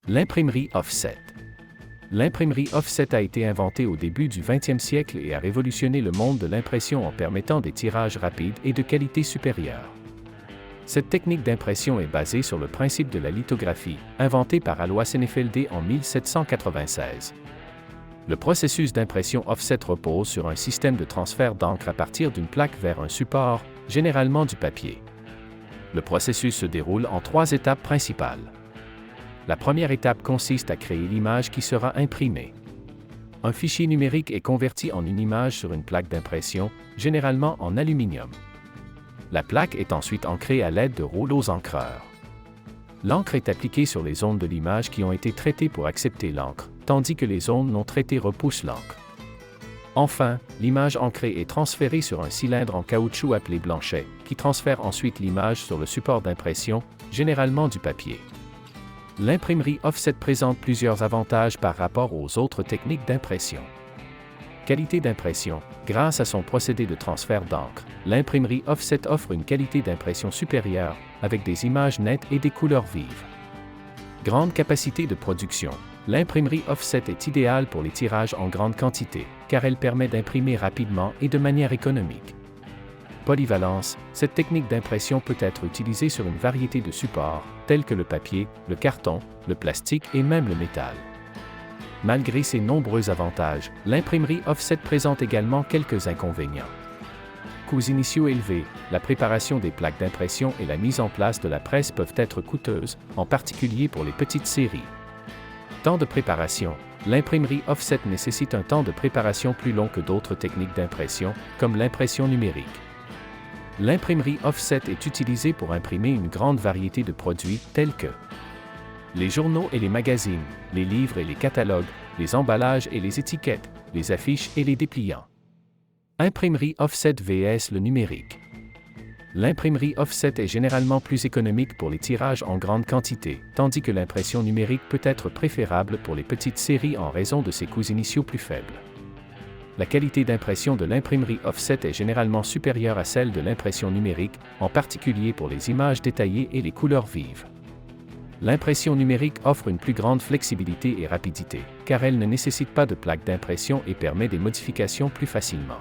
L'imprimerie offset. L'imprimerie offset a été inventée au début du 20e siècle et a révolutionné le monde de l'impression en permettant des tirages rapides et de qualité supérieure. Cette technique d'impression est basée sur le principe de la lithographie, inventé par Alois Senefelder en 1796. Le processus d'impression offset repose sur un système de transfert d'encre à partir d'une plaque vers un support, généralement du papier. Le processus se déroule en 3 étapes principales. La première étape consiste à créer l'image qui sera imprimée. Un fichier numérique est converti en une image sur une plaque d'impression, généralement en aluminium. La plaque est ensuite ancrée à l'aide de rouleaux encreurs. L'encre est appliquée sur les zones de l'image qui ont été traitées pour accepter l'encre, tandis que les zones non traitées repoussent l'encre. Enfin, l'image ancrée est transférée sur un cylindre en caoutchouc appelé blanchet, qui transfère ensuite l'image sur le support d'impression, généralement du papier. L'imprimerie offset présente plusieurs avantages par rapport aux autres techniques d'impression. Qualité d'impression. Grâce à son procédé de transfert d'encre, l'imprimerie offset offre une qualité d'impression supérieure, avec des images nettes et des couleurs vives. Grande capacité de production. L'imprimerie offset est idéale pour les tirages en grande quantité, car elle permet d'imprimer rapidement et de manière économique. Polyvalence. Cette technique d'impression peut être utilisée sur une variété de supports, tels que le papier, le carton, le plastique et même le métal. Malgré ces nombreux avantages, l'imprimerie offset présente également quelques inconvénients. Coûts initiaux élevés. La préparation des plaques d'impression et la mise en place de la presse peuvent être coûteuses, en particulier pour les petites séries. Temps de préparation. L'imprimerie offset nécessite un temps de préparation plus long que d'autres techniques d'impression, comme l'impression numérique. L'imprimerie offset est utilisée pour imprimer une grande variété de produits tels que les journaux et les magazines, les livres et les catalogues, les emballages et les étiquettes, les affiches et les dépliants. Imprimerie offset vs le numérique. L'imprimerie offset est généralement plus économique pour les tirages en grande quantité, tandis que l'impression numérique peut être préférable pour les petites séries en raison de ses coûts initiaux plus faibles. La qualité d'impression de l'imprimerie offset est généralement supérieure à celle de l'impression numérique, en particulier pour les images détaillées et les couleurs vives. L'impression numérique offre une plus grande flexibilité et rapidité, car elle ne nécessite pas de plaque d'impression et permet des modifications plus facilement.